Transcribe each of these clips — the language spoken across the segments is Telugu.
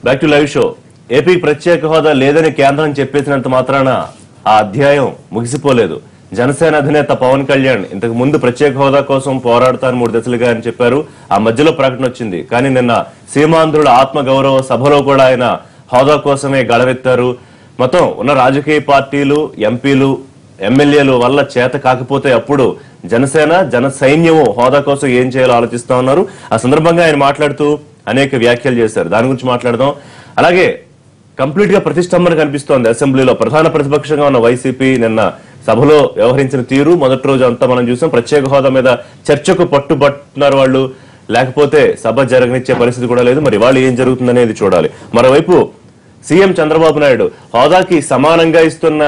Back to live show. AP ప్రత్యేక హోదా లేదని కేంద్రం చెప్పేసినంత మాత్రాన ఆ అధ్యాయం ముగిసిపోలేదు. జనసేన అధినేత పవన్ కళ్యాణ్ ఇంతకు ముందు ప్రత్యేక హోదా కోసం పోరాడతాను 3 దశలుగా అని చెప్పారు. ఆ మధ్యలో ప్రకటన వచ్చింది. కానీ నిన్న సీమాంధ్రుల ఆత్మ గౌరవ సభలో కూడా ఆయన హోదా కోసమే గళవెత్తారు. మొత్తం ఉన్న రాజకీయ పార్టీలు, ఎంపీలు, ఎమ్మెల్యేలు వల్ల చేత కాకపోతే అప్పుడు జనసేన, జన సైన్యము హోదా కోసం ఏం చేయాలో ఆలోచిస్తా ఉన్నారు. ఆ సందర్భంగా ఆయన మాట్లాడుతూ అనేక వ్యాఖ్యలు చేశారు. దాని గురించి మాట్లాడదాం. అలాగే కంప్లీట్ గా ప్రతిష్టంభన కనిపిస్తోంది అసెంబ్లీలో. ప్రధాన ప్రతిపక్షంగా ఉన్న వైసీపీ నిన్న సభలో వ్యవహరించిన తీరు మొదటి రోజు అంతా మనం చూసాం. ప్రత్యేక హోదా మీద చర్చకు పట్టుబట్టున్నారు వాళ్ళు, లేకపోతే సభ జరగనిచ్చే పరిస్థితి కూడా లేదు. మరి వాళ్ళు ఏం జరుగుతుందనేది చూడాలి. మరోవైపు సీఎం చంద్రబాబు నాయుడు హోదాకి సమానంగా ఇస్తున్న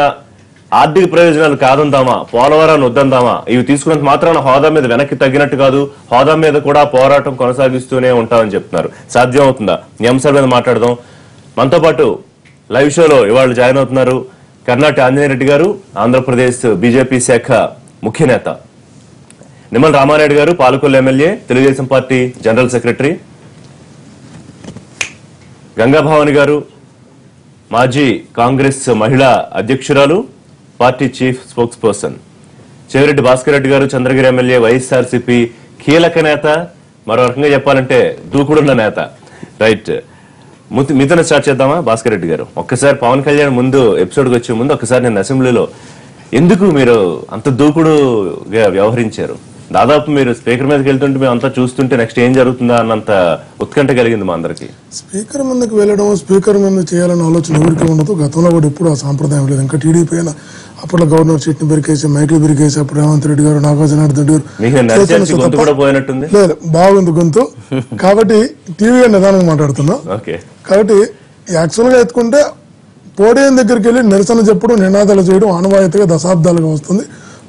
ఆర్థిక ప్రయోజనాలు కాదందామా, పోలవరాన్ని వద్దందామా, ఇవి తీసుకున్నంత మాత్రాన హోదా మీద వెనక్కి తగ్గినట్టు కాదు, హోదా మీద కూడా పోరాటం కొనసాగిస్తూనే ఉంటామని చెప్తున్నారు. సాధ్యం అవుతుందా? ఈ అంశాల మీద మాట్లాడదాం. మనతో పాటు లైవ్ షోలో ఇవాళ జాయిన్ అవుతున్నారు కర్ణాటి ఆంజనేయ రెడ్డి గారు, ఆంధ్రప్రదేశ్ బీజేపీ శాఖ ముఖ్య నేత, నిమ్మల రామారెడ్డి గారు, Palakollu MLA, Telugu Desam party general secretary, Gangabhavani గారు, మాజీ కాంగ్రెస్ మహిళా అధ్యక్షురాలు, party chief spokes person, Chevireddy Bhaskar Reddy గారు, చంద్రగిరి ఎమ్మెల్యే, వైఎస్ఆర్సీపీ కీలక నేత, మరో రకంగా చెప్పాలంటే దూకుడున్న నేత. రైట్, మీతో స్టార్ట్ చేద్దామా? భాస్కర్ రెడ్డి గారు, ఒక్కసారి పవన్ కళ్యాణ్ ముందు ఎపిసోడ్కి వచ్చే ముందు ఒక్కసారి నేను అసెంబ్లీలో ఎందుకు మీరు అంత దూకుడుగా వ్యవహరించారు? దాదాపు మీరు స్పీకర్ మీదకి వెళ్తుంటే మేము అంతా చూస్తుంటే నెక్స్ట్ ఏం జరుగుతుందా అన్నంత ఉత్కంఠ కలిగింది మా అందరికి. స్పీకర్ ముందుకు వెళ్ళడం, స్పీకర్ మీద చేయాలన్న ఆలోచన ఎవరికి ఉండదు. గతంలో కూడా ఎప్పుడు ఆ సాంప్రదాయం లేదు. ఇంకా టీడీపీ అయినా అప్పట్లో గవర్నర్ సీట్ని బెరికేసి, మైకులు బెరికేసి, అప్పుడు రేవంత్ రెడ్డి గారు, నాగార్జున రెడ్డి గారు లేదు, బాగుంది గొంతు కాబట్టి టీవీగా నిదానంగా మాట్లాడుతున్నాం. కాబట్టి యాక్చువల్ గా ఎత్తుకుంటే పోడియం దగ్గరికి వెళ్ళి నిరసన చెప్పడం, నినాదాలు చేయడం ఆనవాయితీగా దశాబ్దాలుగా వస్తుంది.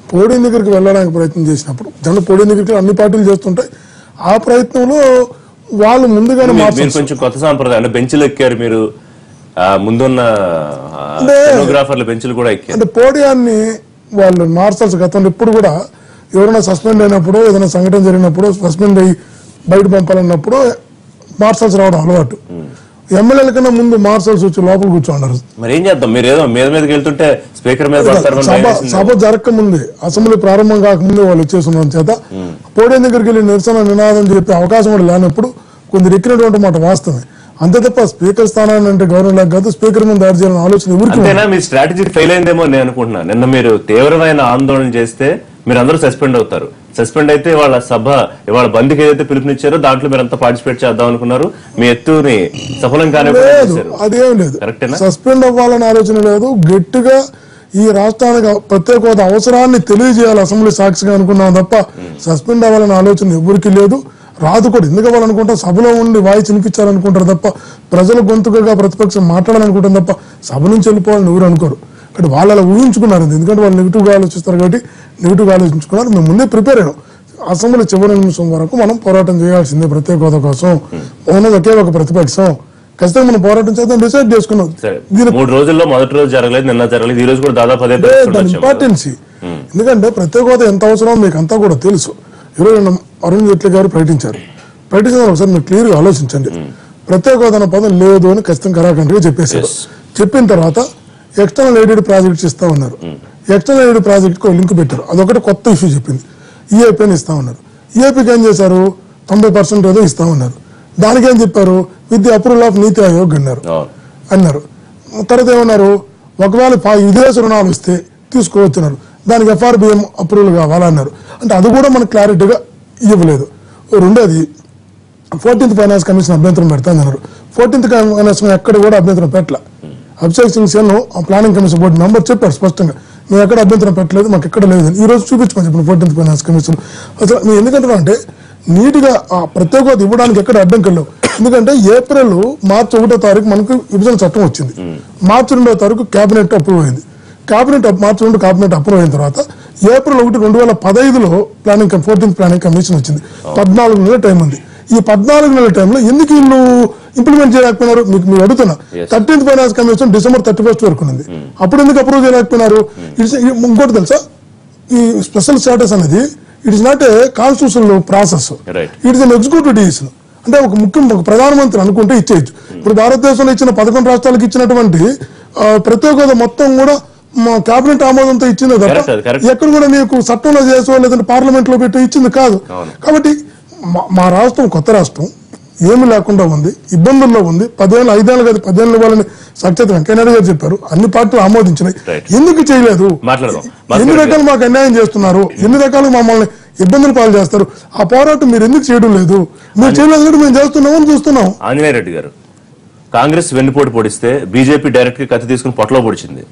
పోడియం దగ్గరికి వెళ్ళడానికి ప్రయత్నం చేసినప్పుడు జనం పోడియం దగ్గరికి అన్ని పార్టీలు చేస్తుంటాయి. ఆ ప్రయత్నంలో వాళ్ళు ముందుగానే కొంచెం కొత్త సాంప్రదాయం బెంచ్లు ఎక్కారు మీరు, ముందున్న బెంచ్లు కూడా ఎక్కారు. అంటే పోడియాన్ని వాళ్ళు మార్షల్స్ గతంలో ఇప్పుడు కూడా ఎవరైనా సస్పెండ్ అయినప్పుడు, ఏదైనా సంఘటన జరిగినప్పుడు సస్పెండ్ అయ్యి బయట పంపాలన్నప్పుడు మార్షల్స్ రావడం అలవాటు. ఎమ్మెల్యేల కన్నా ముందు మార్షల్స్ వచ్చి లోపల కూర్చోండారు. మరి ఏం చేద్దాం, మీరు ఏదో మీద మీదకి వెళ్తుంటే స్పీకర్ మీద సభ జరగకముందే, అసెంబ్లీ ప్రారంభం కాకముందే వాళ్ళు వచ్చేసిన చేత పోడియం దగ్గరికి వెళ్ళి నిరసన నినాదం చెప్పే అవకాశం కూడా లేనప్పుడు కొందరు ఎక్కినటువంటి మాట వాస్తవమే. అంతే తప్ప స్పీకర్ స్థానాన్ని అంటే గవర్నర్ కాదు, స్పీకర్ మీద దాడి చేయాలని ఆలోచన ఎవరికి. మీ స్ట్రాటజీ ఫెయిల్ అయిందేమో నేను అనుకుంటున్నాను. నిన్న మీరు తీవ్రమైన ఆందోళన చేస్తే మీరు అందరూ సస్పెండ్ అవుతారు. సస్పెండ్ అయితే వాళ్ళ సభ, వాళ్ళ బంద్కి ఏదైతే పిలుపునిచ్చారో దాంట్లో మీరు అంతా పార్టిసిపేట్ చేద్దాం అనుకున్నారు. మీ ఎత్తుని సఫలం కానీ అదేం లేదు, సస్పెండ్ అవ్వాలని ఆలోచన లేదు. గట్టిగా ఈ రాష్ట్రానికి ప్రత్యేక హోదా అవసరాన్ని తెలియజేయాలి అసెంబ్లీ సాక్షిగా అనుకున్నాం తప్ప సస్పెండ్ అవ్వాలని ఆలోచన ఎవరికి లేదు, రాదు కూడా. ఎందుకు అవ్వాలనుకుంటా, సభలో ఉండి వాయిస్ వినిపించాలనుకుంటారు తప్ప, ప్రజల గొంతుకగా ప్రతిపక్షం మాట్లాడాలనుకుంటాం తప్ప సభ నుంచి వెళ్ళిపోవాలని ఎవరు అనుకోరు. కాబట్టి వాళ్ళు అలా ఊహించుకున్నారు. ఎందుకంటే వాళ్ళు నెగిటివ్గా ఆలోచిస్తారు కాబట్టి నెగిటివ్గా ఆలోచించుకున్నారు. మేము ముందే ప్రిపేర్ అయ్యాం. అసెంబ్లీ చివరి నిమిషం వరకు మనం పోరాటం చేయాల్సిందే ప్రత్యేక హోదా కోసం. ఉన్నది ఒకే ఒక ప్రతిపక్షం, ఖచ్చితంగా మనం పోరాటం చేద్దాం డిసైడ్ చేసుకున్నాం. 3 రోజుల్లో మొదటి రోజు జరగలేదు, నిన్న జరగలేదు, ఈ రోజు కూడా దాదాపు దాని ఇంపార్టెన్సీ. ఎందుకంటే ప్రత్యేక హోదా ఎంత అవసరం మీకు అంతా కూడా తెలుసు. ఈరోజు అరుణ్ జైట్లీ గారు ప్రకటించారు. ప్రకటించిన ఒకసారి మీరు క్లియర్ గా ఆలోచించండి. ప్రత్యేక హోదా అనే పదం లేదు అని ఖచ్చితంగా కరాఖండిగా చెప్పేశారు. చెప్పిన తర్వాత ఎక్స్టర్నల్ ఎయిడెడ్ ప్రాజెక్ట్స్ ఇస్తా ఉన్నారు. ఎక్స్టర్నల్ ఎయిడెడ్ ప్రాజెక్ట్ కు లింక్ పెట్టారు. అదొకటి కొత్త ఇష్యూ చెప్పింది. ఈఐపీని ఇస్తా ఉన్నారు. ఈఐపీకి ఏం చేశారు, 90% ఏదో ఇస్తా ఉన్నారు. దానికి ఏం చెప్పారు, విత్ ది అప్రూవల్ ఆఫ్ నీతి ఆయోగ్ అన్నారు. తర్వాత ఏమన్నారు, ఒకవేళ విదేశీ రుణాలు వస్తే తీసుకోవచ్చున్నారు, దానికి FRBM అప్రూవల్ కావాలన్నారు. అంటే అది కూడా మనకు క్లారిటీగా ఇవ్వలేదు. రెండోది 14th ఫైనాన్స్ కమిషన్ అభ్యంతరం పెడతానన్నారు. 14th ఫైనాన్స్ ఎక్కడ కూడా అభ్యంతరం పెట్టలే. Abhishek Singh Sen planning commission board member చెప్పారు స్పష్టంగా, మేము ఎక్కడ అభ్యంతరం పెట్టలేదు, మాకు ఎక్కడ లేదు. ఈ రోజు చూపించమని చెప్పిన 14th ఫైనాన్స్ కమిషన్. అసలు మేము ఎందుకంటే అంటే నీట్గా ఆ ప్రత్యేక హోదా ఇవ్వడానికి ఎక్కడ అడ్డంకులు లేవు. ఎందుకంటే ఏప్రిల్ మార్చి 1వ తారీఖు మనకు విభజన చట్టం వచ్చింది. మార్చి 2వ తారీఖు కేబినెట్ అప్రూవ్ అయింది. మార్చి 2 కేబినెట్ అప్రూవ్ అయిన తర్వాత ఏప్రిల్ 1, 2015లో ప్లానింగ్ 14th ప్లానింగ్ కమిషన్ వచ్చింది. 14 నెలల టైం ఉంది. ఈ 14 నెలల టైంలో ఎందుకు వీళ్ళు ఇంప్లిమెంట్ చేయలేకపోయినారు మీకు మీరు అడుగుతున్నా. 13th finance commission December 31st వరకు ఉంది. అప్పుడు ఎందుకు అప్రూవ్ చేయలేకపోయినారు? ఇంకోటి తెలుసా, ఈ స్పెషల్ స్టేటస్ అనేది it is not a constitutional process, it is an executive decision. అంటే ఒక ప్రధానమంత్రి అనుకుంటే ఇచ్చేయచ్చు. ఇప్పుడు భారతదేశంలో ఇచ్చిన 11 రాష్ట్రాలకు ఇచ్చినటువంటి ప్రత్యేక హోదా మొత్తం కూడా మా కేబినెట్ ఆమోదంతో ఇచ్చింది తప్ప ఎక్కడ కూడా నీకు చట్టంలో చేసో లేదంటే పార్లమెంట్ లో పెట్టి ఇచ్చింది కాదు. కాబట్టి మా రాష్ట్రం కొత్త రాష్ట్రం ఏమి లేకుండా ఉంది, ఇబ్బందుల్లో ఉంది. 5 ఏళ్ళు కాదు 10 ఏళ్ళు ఇవ్వాలని సాక్షాత్ వెంకయ్యనాయుడు గారు చెప్పారు. అన్ని పార్టీలు ఆమోదించినాయి. ఎందుకు చేయలేదు? ఎన్ని రకాలు మాకు అన్యాయం చేస్తున్నారు, ఎన్ని రకాలు మమ్మల్ని ఇబ్బందులు పాలు చేస్తారు. ఆ పోరాటం మీరు ఎందుకు చేయడం లేదు? మీరు చేయలేదు, మేము చేస్తున్నామని చూస్తున్నాం. ఆంజనేయ రెడ్డి గారు, కాంగ్రెస్ వెన్నుపోటు పొడిస్తే బీజేపీ డైరెక్ట్ గా కత్తి తీసుకుని పొట్టలో పొడిచింది.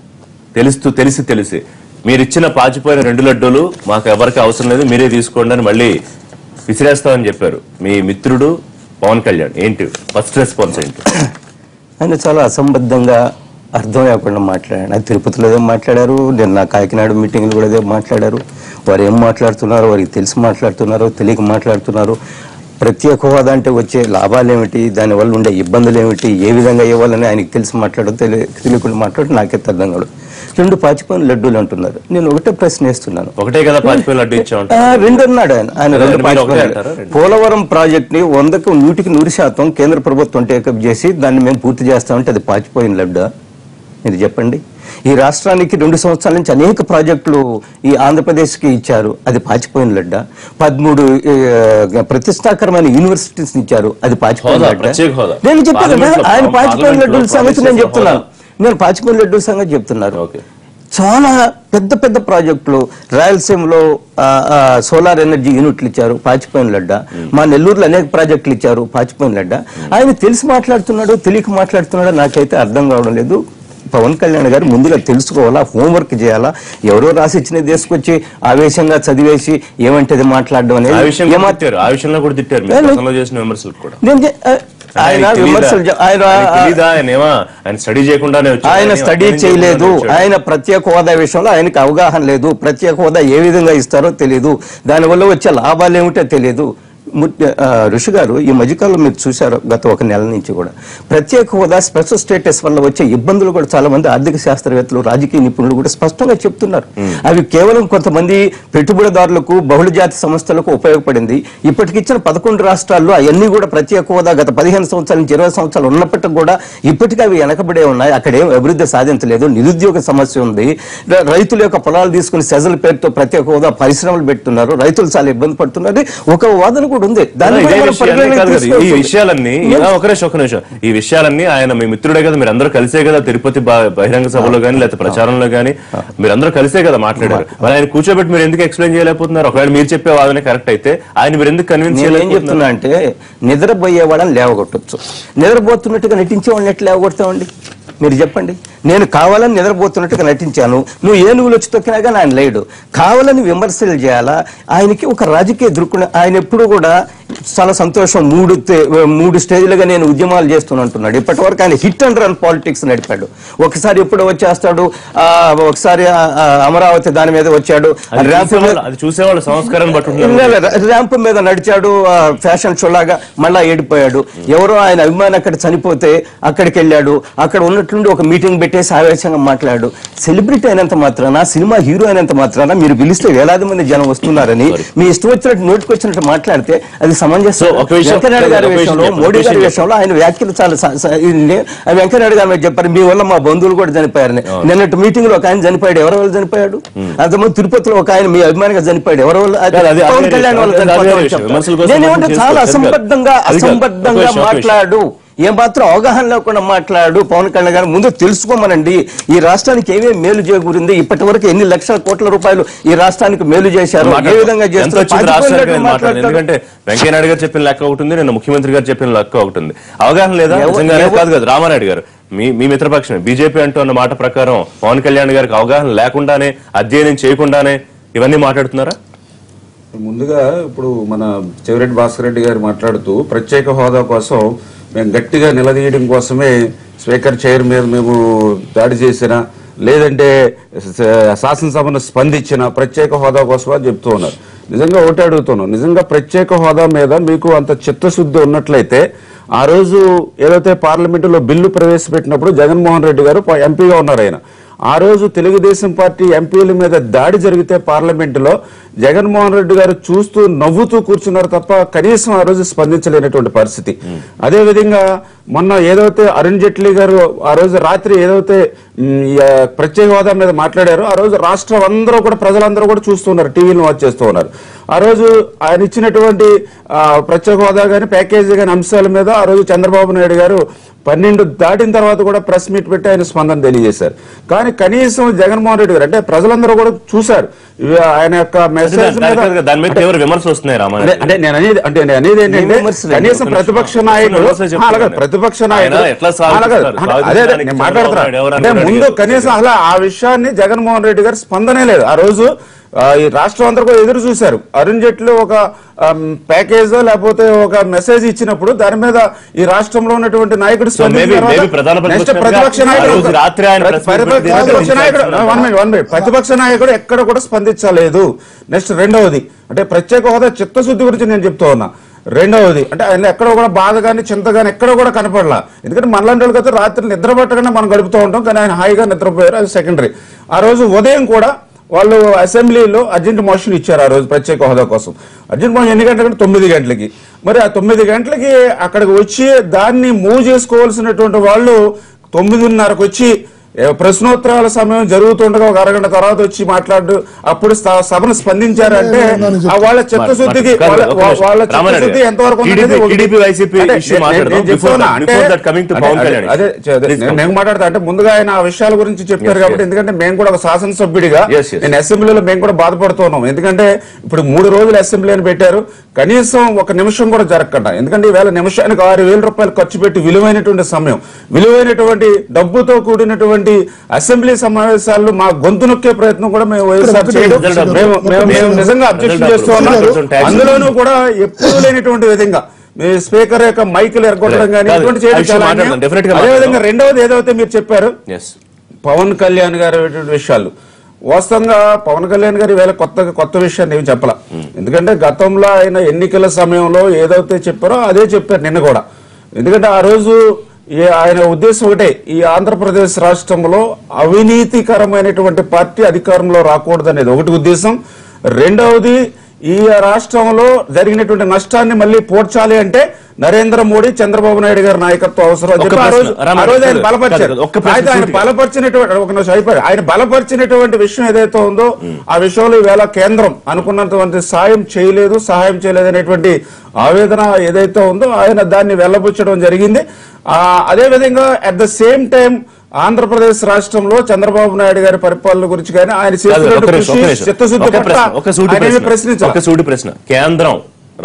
తెలిసి మీరిచ్చిన పాచిపోయిన 2 లడ్డూలు మాకు ఎవరికి అవసరం లేదు, మీరే తీసుకోండి అని మళ్ళీ విసిరేస్తామని చెప్పారు మీ మిత్రుడు పవన్ కళ్యాణ్. ఏంటి ఫస్ట్ రెస్పాన్స్ ఏంటి? ఆయన చాలా అసంబద్ధంగా అర్థం లేకుండా మాట్లాడారు. నాకు తిరుపతిలో ఏదో మాట్లాడారు, నిన్న కాకినాడ మీటింగ్లు కూడా ఏదో మాట్లాడారు. వారు ఏం మాట్లాడుతున్నారో వారికి తెలిసి మాట్లాడుతున్నారో తెలియక మాట్లాడుతున్నారు. ప్రత్యేక హోదా అంటే వచ్చే లాభాలు ఏమిటి, దానివల్ల ఉండే ఇబ్బందులు ఏమిటి, ఏ విధంగా ఇవ్వాలని ఆయనకి తెలిసి మాట్లాడడం తెలియకుండా మాట్లాడడం నాకైతే అర్థం కాదు. 2 పాచిపోయిన లడ్డూలు అంటున్నారు. నేను ఒకటే ప్రశ్న వేస్తున్నాను. ఒకటే కదా పాచిపోయిన లడ్డు ఇచ్చాం 2 అన్నాడు ఆయన 2 పాచిపోయిన. పోలవరం ప్రాజెక్ట్ ని 100% కేంద్ర ప్రభుత్వం టేకప్ చేసి దాన్ని మేము పూర్తి చేస్తామంటే అది పాచిపోయిన లడ్డా? మీరు చెప్పండి. ఈ రాష్ట్రానికి 2 సంవత్సరాల నుంచి అనేక ప్రాజెక్టులు ఈ ఆంధ్రప్రదేశ్ కి ఇచ్చారు, అది పాచిపోయిన లడ్డా? 13 ప్రతిష్టాకరమైన యూనివర్సిటీస్ ఇచ్చారు, అది పాచిపోయిన లడ్డా? నేను చెప్పాను ఆయన పాచిపోయిన లడ్డూల సంగతి నేను చెప్తున్నాను. నేను పాచిపోయిన లడ్డూల సంగతి చెప్తున్నారు. చాలా పెద్ద ప్రాజెక్టులు రాయలసీమలో సోలార్ ఎనర్జీ యూనిట్లు ఇచ్చారు, పాచిపోయిన లడ్డా. మా నెల్లూరులో అనేక ప్రాజెక్టులు ఇచ్చారు, పాచిపోయిన లడ్డా. ఆయన తెలిసి మాట్లాడుతున్నాడు తెలియక మాట్లాడుతున్నాడో నాకైతే అర్థం కావడం లేదు. పవన్ కళ్యాణ్ గారు ముందుగా తెలుసుకోవాలా, హోంవర్క్ చేయాలా. ఎవరో రాసి ఇచ్చినది తీసుకొచ్చి ఆవేశంగా చదివేసి ఏమంటే మాట్లాడడం అనేది ఆయన స్టడీ చేయలేదు. ఆయన ప్రత్యేక హోదా విషయంలో ఆయనకు అవగాహన లేదు. ప్రత్యేక హోదా ఏ విధంగా ఇస్తారో తెలియదు, దానివల్ల వచ్చే లాభాలు ఏమిటో తెలియదు. ఋషి గారు, ఈ మధ్యకాలంలో మీరు చూశారు గత 1 నెల నుంచి కూడా ప్రత్యేక హోదా స్పెషల్ స్టేటస్ వల్ల వచ్చే ఇబ్బందులు కూడా చాలా మంది ఆర్థిక శాస్త్రవేత్తలు రాజకీయ నిపుణులు కూడా స్పష్టంగా చెప్తున్నారు. అవి కేవలం కొంతమంది పెట్టుబడిదారులకు బహుళ జాతి సంస్థలకు ఉపయోగపడింది. ఇప్పటికిచ్చిన 11 రాష్ట్రాల్లో అవన్నీ కూడా ప్రత్యేక హోదా గత 15 సంవత్సరాల నుంచి 20 సంవత్సరాలు ఉన్నప్పటికీ కూడా ఇప్పటికీ అవి వెనకబడే ఉన్నాయి. అక్కడేం అభివృద్ధి సాధించలేదు. నిరుద్యోగ సమస్య ఉంది. రైతుల యొక్క పొలాలు తీసుకుని సెజల పేరుతో ప్రత్యేక హోదా పరిశ్రమలు పెడుతున్నారు. రైతులు చాలా ఇబ్బంది పడుతున్నారు. ఒక వాదన కూడా ఉంది. ఈ విషయాలన్నీ ఈ విషయాలన్నీ ఆయన మీ మిత్రుడే కదా, మీరు అందరూ కలిసే కదా తిరుపతి బహిరంగ సభలో గానీ లేకపోతే ప్రచారంలో గానీ మీరందరూ కలిసే కదా మాట్లాడారు. మరి ఆయన కూర్చోబెట్టి మీరు ఎందుకు ఎక్స్ప్లెయిన్ చేయలేకపోతున్నారు? ఒకవేళ మీరు చెప్పే వాదన కరెక్ట్ అయితే ఆయన మీరు ఎందుకు కన్విన్స్ చేయలేదు? ఏం చెప్తున్నా అంటే నిద్రపోయేవాడని లేవగొట్టచ్చు, నిద్రపోతున్నట్టుగా నటించేవాడిని ఎట్లా లేవగొడతామండి? మీరు చెప్పండి. నేను కావాలని నిద్రపోతున్నట్టుగా నటించాను, నువ్వు ఏనుగులు వచ్చి తొక్కినా కానీ ఆయన లేడు. కావాలని విమర్శలు చేయాలా? ఆయనకి ఒక రాజకీయ దృక్కోణం. ఆయన ఎప్పుడు కూడా చాలా సంతోషం, 3 స్టేజ్లుగా నేను ఉద్యమాలు చేస్తున్నట్టున్నాడు. ఇప్పటి వరకు ఆయన హిట్ అండ్ రన్ పాలిటిక్స్ నడిపాడు. ఒకసారి ఎప్పుడో వచ్చేస్తాడు, ఒకసారి అమరావతి దాని మీద వచ్చాడు, ర్యాంప్ మీద నడిచాడు ఫ్యాషన్ షో లాగా, మళ్ళా ఏడిపోయాడు. ఎవరో ఆయన అభిమాని అక్కడ చనిపోతే అక్కడికి వెళ్ళాడు, అక్కడ ఉన్నట్లుండి ఒక మీటింగ్ పెట్టేసి ఆవేశంగా మాట్లాడు. సెలబ్రిటీ అయినంత మాత్రాన, సినిమా హీరో అయినంత మాత్రాన మీరు పిలిస్తే వేలాది మంది జనం వస్తున్నారని మీ ఇష్టం వచ్చినట్టు నోటికి వచ్చినట్టు మాట్లాడితే అది సమంజసం. వెంకయ్యనాయుడు గారి విషయంలో, మోడీ గారి విషయంలో ఆయన వ్యాఖ్యలు చాలా వెంకయ్యనాయుడు గారు చెప్పారు, మీ వల్ల మా బంధువులు కూడా చనిపోయారని. నిన్నటి మీటింగ్ లో ఒక ఆయన చనిపోయాడు, ఎవరి వల్ల చనిపోయాడు? అంతమంది తిరుపతిలో ఒక ఆయన మీ అభిమానిగా చనిపోయాడు, ఎవరి వల్ల? పవన్ కళ్యాణ్ వల్ల చనిపోయాడు. నేనేమంటే చాలా అసంబద్ధంగా మాట్లాడు, ఏమాత్రం అవగాహన లేకుండా మాట్లాడు. పవన్ కళ్యాణ్ గారు ముందు తెలుసుకోమనండి, ఈ రాష్ట్రానికి ఏమేమి మేలు చేకూరింది, ఇప్పటి వరకు ఎన్ని లక్షల కోట్ల రూపాయలు ఈ రాష్ట్రానికి మేలు చేశారు, ఏ విధంగా చేస్తారు. ఎందుకంటే వెంకయ్యనాయుడు గారు చెప్పిన లెక్క ఒకటి ఉంది, నిన్న ముఖ్యమంత్రి గారు చెప్పిన లెక్క ఒకటి ఉంది. అవగాహన లేదా? కాదు కదా రామానాయుడు గారు, మీ మిత్రపక్షమే బీజేపీ అంటూ అన్న మాట ప్రకారం పవన్ కళ్యాణ్ గారికి అవగాహన లేకుండానే, అధ్యయనం చేయకుండానే ఇవన్నీ మాట్లాడుతున్నారా? ముందుగా ఇప్పుడు మన చెవిరెడ్డి భాస్కర్ రెడ్డి గారు మాట్లాడుతూ ప్రత్యేక హోదా కోసం మేము గట్టిగా నిలదీయడం కోసమే స్పీకర్ చైర్ మీద మేము దాడి చేసిన, లేదంటే శాసనసభను స్పందించిన ప్రత్యేక హోదా కోసమా చెప్తూ ఉన్నారు. నిజంగా ఒకటి అడుగుతున్నాం, నిజంగా ప్రత్యేక హోదా మీద మీకు అంత చిత్తశుద్ధి ఉన్నట్లయితే ఆ రోజు ఏదైతే పార్లమెంటులో బిల్లు ప్రవేశపెట్టినప్పుడు జగన్మోహన్ రెడ్డి గారు ఎంపీగా ఉన్నారు, ఆయన ఆ రోజు తెలుగుదేశం పార్టీ ఎంపీల మీద దాడి జరిగితే పార్లమెంటులో జగన్మోహన్ రెడ్డి గారు చూస్తూ నవ్వుతూ కూర్చున్నారు తప్ప కనీసం ఆ రోజు స్పందించలేనటువంటి పరిస్థితి. అదే విధంగా మొన్న ఏదైతే అరుణ్ జైట్లీ గారు ఆ రోజు రాత్రి ఏదైతే ప్రత్యేక హోదా మీద మాట్లాడారో ఆ రోజు రాష్ట్రం అందరూ కూడా ప్రజలందరూ కూడా చూస్తున్నారు, టీవీలు వాచ్ చేస్తూ ఉన్నారు. ఆ రోజు ఆయన ఇచ్చినటువంటి ప్రత్యేక హోదా గాని ప్యాకేజీ గాని అంశాల మీద ఆ రోజు చంద్రబాబు నాయుడు గారు 12 దాటిన తర్వాత కూడా ప్రెస్ మీట్ పెట్టి ఆయన స్పందన తెలియజేశారు. కానీ కనీసం జగన్మోహన్ రెడ్డి గారు అంటే ప్రజలందరూ కూడా చూశారు ఆయన యొక్క మెసేజ్ అంటే నేను అనేది ఏంటంటే కనీసం ప్రతిపక్ష నాయకుడు అదే నేను మాట్లాడుతున్నాను అంటే ముందు కనీసం అసలు ఆ విషయాన్ని జగన్మోహన్ రెడ్డి గారు స్పందనే లేదు. ఆ రోజు ఈ రాష్ట్రం అందరూ కూడా ఎదురు చూశారు. అరుణ్ జైట్లీ ఒక ప్యాకేజో లేకపోతే ఒక మెసేజ్ ఇచ్చినప్పుడు దాని మీద ఈ రాష్ట్రంలో ఉన్నటువంటి నాయకుడు ప్రతిపక్ష నాయకుడు ఎక్కడ కూడా స్పందించలేదు. నెక్స్ట్ రెండవది అంటే ప్రత్యేక హోదా చిత్తశుద్ధి గురించి నేను చెప్తూ ఉన్నా. రెండవది అంటే ఆయన ఎక్కడ కూడా బాధ కానీ చింత కానీ ఎక్కడ కూడా కనపడలా. ఎందుకంటే మనలాంటి వాళ్ళకైతే రాత్రి నిద్ర పట్టగానే మనం గడుపుతూ ఉంటాం, కానీ ఆయన హాయిగా నిద్రపోయారు, అది సెకండరీ. ఆ రోజు ఉదయం కూడా వాళ్ళు అసెంబ్లీలో అర్జెంట్ మోషన్ ఇచ్చారు ఆ రోజు ప్రత్యేక హోదా కోసం. అర్జెంట్ మోషన్ ఎన్ని గంటలకి 9 గంటలకి. మరి ఆ 9 గంటలకి అక్కడికి వచ్చి దాన్ని మూవ్ చేసుకోవాల్సినటువంటి వాళ్ళు 9:30కు వచ్చి ప్రశ్నోత్తరాల సమయం జరుగుతుండగా ఒక అరగంట తర్వాత వచ్చి మాట్లాడు అప్పుడు సభను స్పందించారంటే వాళ్ళ చిత్తశుద్ధికి ఎంతవరకు నేను మాట్లాడతా అంటే ముందుగా ఆయన ఆ విషయాల గురించి చెప్పారు కాబట్టి, ఎందుకంటే మేము కూడా ఒక శాసనసభ్యుడిగా నేను అసెంబ్లీలో మేము కూడా బాధపడుతున్నాం. ఎందుకంటే ఇప్పుడు 3 రోజులు అసెంబ్లీని పెట్టారు, కనీసం ఒక నిమిషం కూడా జరగకుండా. ఎందుకంటే ఈవేళ నిమిషానికి 6,000 రూపాయలు ఖర్చు పెట్టి విలువైనటువంటి సమయం, విలువైనటువంటి డబ్బుతో కూడినటువంటి అసెంబ్లీ సమావేశాల్లో మా గొంతు నొక్కే ప్రయత్నం కూడా మేము వైఎస్ఆర్ చేయడం మేము నిజంగా అబ్జెక్షన్ చేస్తూ ఉన్నాం. అందులోనూ కూడా ఎప్పుడూ లేనటువంటి విధంగా స్పీకర్ యొక్క మైకులు ఎరగొట్టడం కానీ ఇటువంటి చేయడం. అదేవిధంగా రెండవది ఏదైతే మీరు చెప్పారు పవన్ కళ్యాణ్ గారు విషయాలు, వాస్తవంగా పవన్ కళ్యాణ్ గారు ఈవేళ కొత్త విషయాన్ని ఏమి చెప్పాల. ఎందుకంటే గతంలో ఆయన ఎన్నికల సమయంలో ఏదైతే చెప్పారో అదే చెప్పారు నిన్న కూడా. ఎందుకంటే ఆ రోజు ఆయన ఉద్దేశం ఒకటే, ఈ ఆంధ్రప్రదేశ్ రాష్ట్రంలో అవినీతికరమైనటువంటి పార్టీ అధికారంలో రాకూడదు అనేది ఒకటి ఉద్దేశం. రెండవది ఈ రాష్ట్రంలో జరిగినటువంటి నష్టాన్ని మళ్ళీ పోడ్చాలి అంటే నరేంద్ర మోడీ చంద్రబాబు నాయుడు గారి నాయకత్వం అవసరం అని చెప్పి ఆ రోజు ఆయన బలపరిచారు. అయితే ఆయన బలపరిచినటువంటి విషయం ఏదైతే ఉందో ఆ విషయంలో ఈవేళ కేంద్రం అనుకున్నటువంటి సహాయం చేయలేదు అనేటువంటి ఆవేదన ఏదైతే ఉందో ఆయన దాన్ని వెల్లబుచ్చడం జరిగింది. అదే విధంగా at the same time Andhra Pradesh రాష్ట్రంలో చంద్రబాబు నాయుడు గారి పరిపాలన గురించి కానీ ఆయన సూటి ప్రశ్న, కేంద్రం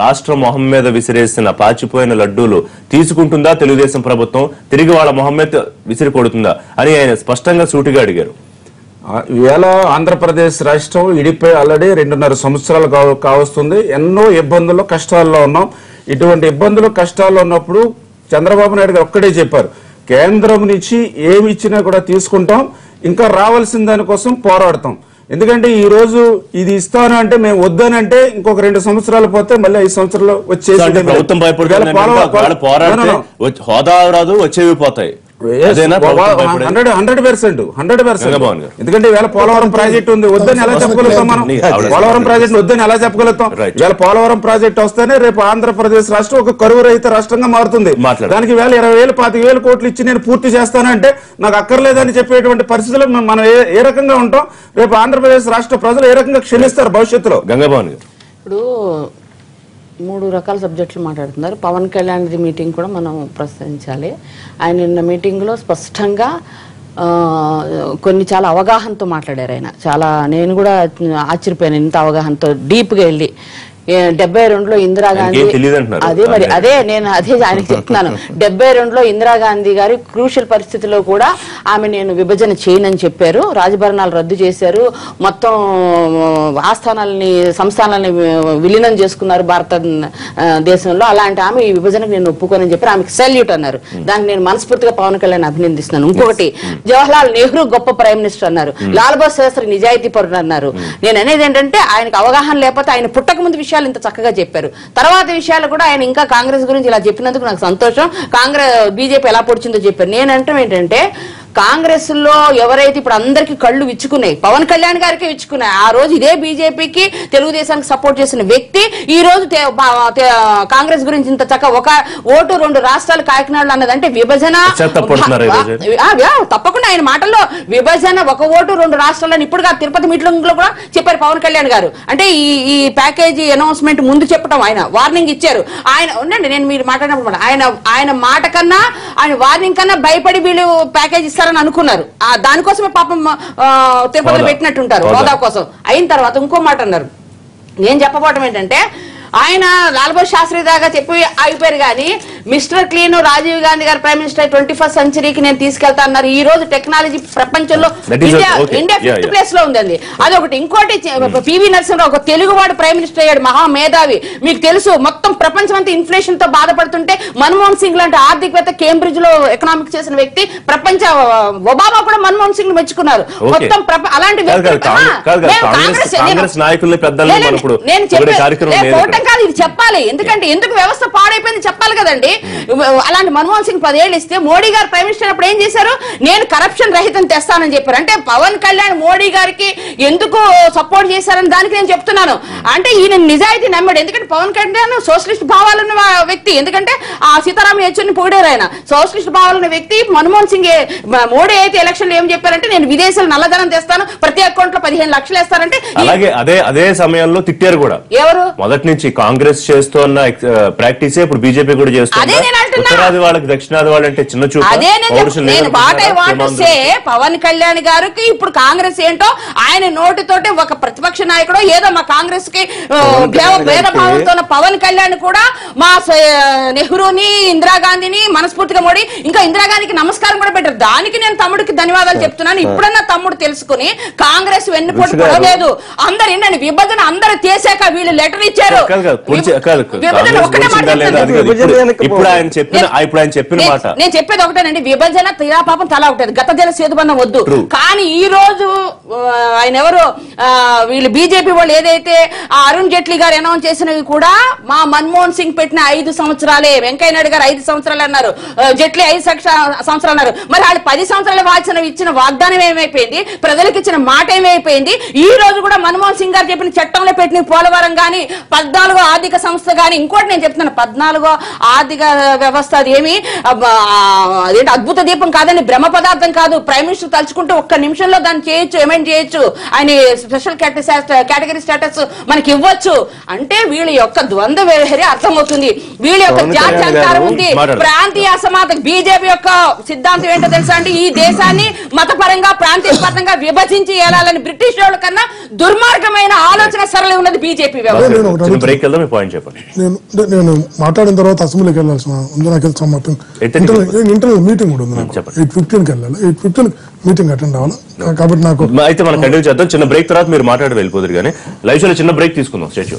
రాష్ట్ర మొహం మీద విసిరేసిన పాచిపోయిన లడ్డూలు తీసుకుంటుందా తెలుగుదేశం ప్రభుత్వం, తిరిగి వాళ్ళ మొహం మీద విసిరి కొడుతుందా అని ఆయన స్పష్టంగా సూటిగా అడిగారు. ఇవాళ ఆంధ్రప్రదేశ్ రాష్ట్రం ఇడిపోయి ఆల్రెడీ 2.5 సంవత్సరాలు కావస్తుంది. ఎన్నో ఇబ్బందుల్లో కష్టాల్లో ఉన్నాం. ఇటువంటి ఇబ్బందులు కష్టాల్లో ఉన్నప్పుడు చంద్రబాబు నాయుడు గారు ఒక్కడే చెప్పారు, కేంద్రం నుంచి ఏమి ఇచ్చినా కూడా తీసుకుంటాం, ఇంకా రావాల్సిన దానికోసం పోరాడతాం. ఎందుకంటే ఈ రోజు ఇది ఇస్తాను అంటే మేము వద్దనంటే ఇంకొక 2 సంవత్సరాలు పోతే మళ్ళీ 5 సంవత్సరాలు వచ్చేసి ప్రభుత్వం హోదా రాదు, వచ్చేవి పోతాయి. 100%. ఎందుకంటే ఇవాళ పోలవరం ప్రాజెక్ట్ ఉంది, వద్దని ఎలా చెప్పగలుగుతాం మనం? పోలవరం ప్రాజెక్ట్ వద్దని ఎలా చెప్పగలుగుతాం? ఇవాళ పోలవరం ప్రాజెక్ట్ వస్తేనే రేపు ఆంధ్రప్రదేశ్ రాష్ట్రం ఒక కరువు రహిత రాష్ట్రంగా మారుతుంది. దానికి ఇవాళ 20,000 25,000 కోట్లు ఇచ్చి నేను పూర్తి చేస్తానంటే నాకు అక్కర్లేదని చెప్పేటువంటి పరిస్థితుల్లో మనం ఏ రకంగా ఉంటాం? రేపు ఆంధ్రప్రదేశ్ రాష్ట్ర ప్రజలు ఏ రకంగా క్షమిస్తారు భవిష్యత్తులో? గంగాభవన్ గారు ఇప్పుడు 3 రకాల సబ్జెక్టులు మాట్లాడుతున్నారు. పవన్ కళ్యాణ్ మీటింగ్ కూడా మనం ప్రస్తావించాలి. ఆయన నిన్న మీటింగ్లో స్పష్టంగా కొన్ని చాలా అవగాహనతో మాట్లాడారు. ఆయన చాలా, నేను కూడా ఆశ్చర్యపోయాను ఇంత అవగాహనతో డీప్గా వెళ్ళి. 72లో ఇందిరాగాంధీ నేను ఆయనకి చెప్తున్నాను. 72లో ఇందిరాగాంధీ గారి క్రూషియల్ పరిస్థితిలో కూడా ఆమె నేను విభజన చేయనని చెప్పారు. రాజభరణాలు రద్దు చేశారు, మొత్తం ఆస్థానాలని సంస్థానాలని విలీనం చేసుకున్నారు భారతదేశంలో. అలాంటి ఆమె ఈ విభజనకు నేను ఒప్పుకోనని చెప్పారు. ఆమెకి సెల్యూట్ అన్నారు. దానికి నేను మనస్ఫూర్తిగా పవన్ కళ్యాణ్ అభినందిస్తున్నాను. ఇంకొకటి, జవహర్లాల్ నెహ్రూ గొప్ప ప్రైమ్ మినిస్టర్ అన్నారు, లాల్ బహదూర్ శాస్త్రి నిజాయితీ పరుడు అన్నారు. నేను అనేది ఏంటంటే ఆయనకు అవగాహన లేకపోతే ఆయన పుట్టక ముందు విషయాలు ఇంత చక్కగా చెప్పారు. తర్వాత విషయాలు కూడా ఆయన ఇంకా కాంగ్రెస్ గురించి ఇలా చెప్పినందుకు నాకు సంతోషం. బీజేపీ ఎలా పొడిచిందో చెప్పారు. నేను అంటాం ఏంటంటే కాంగ్రెస్ లో ఎవరైతే ఇప్పుడు అందరికి కళ్ళు విచ్చుకున్నాయి, పవన్ కళ్యాణ్ గారికి విచ్చుకున్నాయి, ఆ రోజు ఇదే బీజేపీకి తెలుగుదేశానికి సపోర్ట్ చేసిన వ్యక్తి ఈ రోజు కాంగ్రెస్ గురించి ఇంత చక్క ఒక ఓటు 2 రాష్ట్రాలు కాకినాడలో అన్నదంటే విభజన. తప్పకుండా ఆయన మాటల్లో విభజన, ఒక ఓటు 2 రాష్ట్రాలని ఇప్పుడు తిరుపతి మీటింగ్ లో కూడా చెప్పారు పవన్ కళ్యాణ్ గారు. అంటే ఈ ప్యాకేజీ అనౌన్స్మెంట్ ముందు చెప్పడం, ఆయన వార్నింగ్ ఇచ్చారు. ఆయన ఉండండి, నేను మీరు మాట్లాడినప్పుడు ఆయన మాట కన్నా ఆయన వార్నింగ్ కన్నా భయపడి వీళ్ళు ప్యాకేజ్ ఇస్తారని అనుకున్నారు. దానికోసమే పాపం తిరుపతిలో పెట్టినట్టుంటారు హోదా కోసం. అయిన తర్వాత ఇంకో మాట అన్నారు. నేను చెప్పబోవటం ఏంటంటే, ఆయన లాల్ బహదూర్ శాస్త్రి దాకా చెప్పి అయిపోయారు కానీ మిస్టర్ క్లీన్ రాజీవ్ గాంధీ గారు ప్రైమ్ మినిస్టర్ 21st సెంచరీకి నేను తీసుకెళ్తా అన్నారు. ఈ రోజు టెక్నాలజీ ప్రపంచంలో ఇండియా 5th ప్లేస్ లో ఉందండి. అదొకటి. ఇంకోటి పివి నరసింహరావు ఒక తెలుగువాడు ప్రైమ్ మినిస్టర్ అయ్యాడు, మహా మేధావి. మీకు తెలుసు, మొత్తం ప్రపంచం అంతా ఇన్ఫ్లేషన్ తో బాధపడుతుంటే మన్మోహన్ సింగ్ లాంటి ఆర్థికవేత్త కేంబ్రిడ్జ్ లో ఎకనామిక్స్ చేసిన వ్యక్తి, ప్రపంచ ఒబామా కూడా మన్మోహన్ సింగ్ మెచ్చుకున్నారు. మొత్తం అలాంటి కాదు, ఇది చెప్పాలి. ఎందుకంటే ఎందుకు వ్యవస్థ పాడైపోయింది చెప్పాలి కదండి. అలాంటి మన్మోహన్ సింగ్ 10 ఏళ్ళు ఇస్తే మోడీ గారు ప్రైమ్ మినిస్టర్ అప్పుడు ఏం చేశారు? నేను కరప్షన్ రహితం తెస్తానని చెప్పారు. అంటే పవన్ కళ్యాణ్ మోడీ గారికి ఎందుకు సపోర్ట్ చేశారని దానికి నేను చెప్తున్నాను. అంటే ఈయన నిజాయితీ నమ్మాడు. ఎందుకంటే పవన్ కళ్యాణ్ సోషలిస్ట్ భావాలున్న వ్యక్తి. ఎందుకంటే ఆ సీతారాం యేచూరిని పొగిడారు ఆయన. సోషలిస్ట్ భావాలున్న వ్యక్తి. మన్మోహన్ సింగ్ మోడీ అయితే ఎలక్షన్ లో ఏం చెప్పారంటే, నేను విదేశాలు నల్లధనం తెస్తాను, ప్రతి అకౌంట్ లో 15 లక్షలు వేస్తారంటే అలాగే అదే సమయంలో తిట్టారు కూడా. ఎవరు? మొదటి నుంచి కాంగ్రెస్ చేస్తున్న ప్రాక్టీస్ ఇప్పుడు బీజేపీ కూడా చేస్తుంది. ఉత్తరాది వాళ్ళకి దక్షిణాది వాళ్ళంటే చిన్న చూపు. పవన్ కళ్యాణ్ గారికి ఇప్పుడు కాంగ్రెస్ ఏంటో ఆయన నోటితోటి ఒక ప్రతిపక్ష నాయకుడు ఏదో మా కాంగ్రెస్ కి భేదభావంతో పవన్ కళ్యాణ్ కూడా మా నెహ్రూని ఇందిరాగాంధీని మనస్ఫూర్తిగా మోడీ ఇంకా ఇందిరాగాంధీకి నమస్కారం కూడా పెట్టారు. దానికి నేను తమ్ముడికి ధన్యవాదాలు చెప్తున్నాను. ఇప్పుడన్నా తమ్ముడు తెలుసుకుని కాంగ్రెస్ వెన్నుపోటు పడలేదు. అందరు ఏంటండి విభజన అందరూ చేశాక వీళ్ళు లెటర్ ఇచ్చారు. నేను చెప్పేది ఒకటేనండి, విభజన తీరా పాపం తలా ఒకటి, గత జల సేతుబంధం వద్దు. కానీ ఈ రోజు ఆయన ఎవరు వీళ్ళు బీజేపీ వాళ్ళు ఏదైతే అరుణ్ జైట్లీ గారు అనౌన్స్ చేసినవి కూడా మా మన్మోహన్ సింగ్ పెట్టిన 5 సంవత్సరాలే. వెంకయ్య నాయుడు గారు 5 సంవత్సరాలు అన్నారు, జైట్లీ 5 సంవత్సరాలు అన్నారు. మరి వాళ్ళు 10 సంవత్సరాలు ఇచ్చిన వాగ్దానం ఏమైపోయింది? ప్రజలకు ఇచ్చిన మాట ఏమైపోయింది? ఈ రోజు కూడా మన్మోహన్ సింగ్ గారు చెప్పిన చట్టంలో పెట్టిన పోలవరం గానీ 14వ ఆర్థిక సంస్థ గానీ, ఇంకోటి నేను చెప్తున్నాను 14వ ఆర్థిక వ్యవస్థ అది ఏమి అదేంటి అద్భుత దీపం కాదని, బ్రహ్మ పదార్థం కాదు. ప్రైమ్ మినిస్టర్ తలుచుకుంటే ఒక్క నిమిషంలో దాన్ని చేయొచ్చు, అమెండ్ చేయొచ్చు. ఆయన స్పెషల్ కేటగిరీ స్టేటస్ మనకి ఇవ్వచ్చు. అంటే వీళ్ళ యొక్క ద్వంద్వ వ్యవహారి అర్థమవుతుంది. వీళ్ళ యొక్క జాతి అధికారం ఉంది, ప్రాంతీయ అసమానత. బీజేపీ యొక్క సిద్ధాంతం ఏంటో తెలుసా అండి? ఈ దేశాన్ని మతపరంగా ప్రాంతీయపరంగా విభజించి ఏలాలని బ్రిటిష్ వాళ్ళ కన్నా దుర్మార్గమైన ఆలోచన సరళి ఉన్నది బీజేపీ వ్యవస్థ. నేను మాట్లాడిన తర్వాత అసెంబ్లీకి వెళ్ళాల్సిన ఉంది. నాకు ఇంటర్వ్యూ మీటింగ్ కూడా ఉంది. 8:15కి వెళ్ళాలి. 8:15 మీటింగ్ అటెండ్ అవ్వాలి. కాబట్టి నాకు అయితే మనం కంటిన్యూ చేద్దాం. చిన్న బ్రేక్ తర్వాత మీరు మాట్లాడి వెళ్ళిపోతారు. కానీ లైవ్ షోలో చిన్న బ్రేక్ తీసుకుందాం. స్టేట్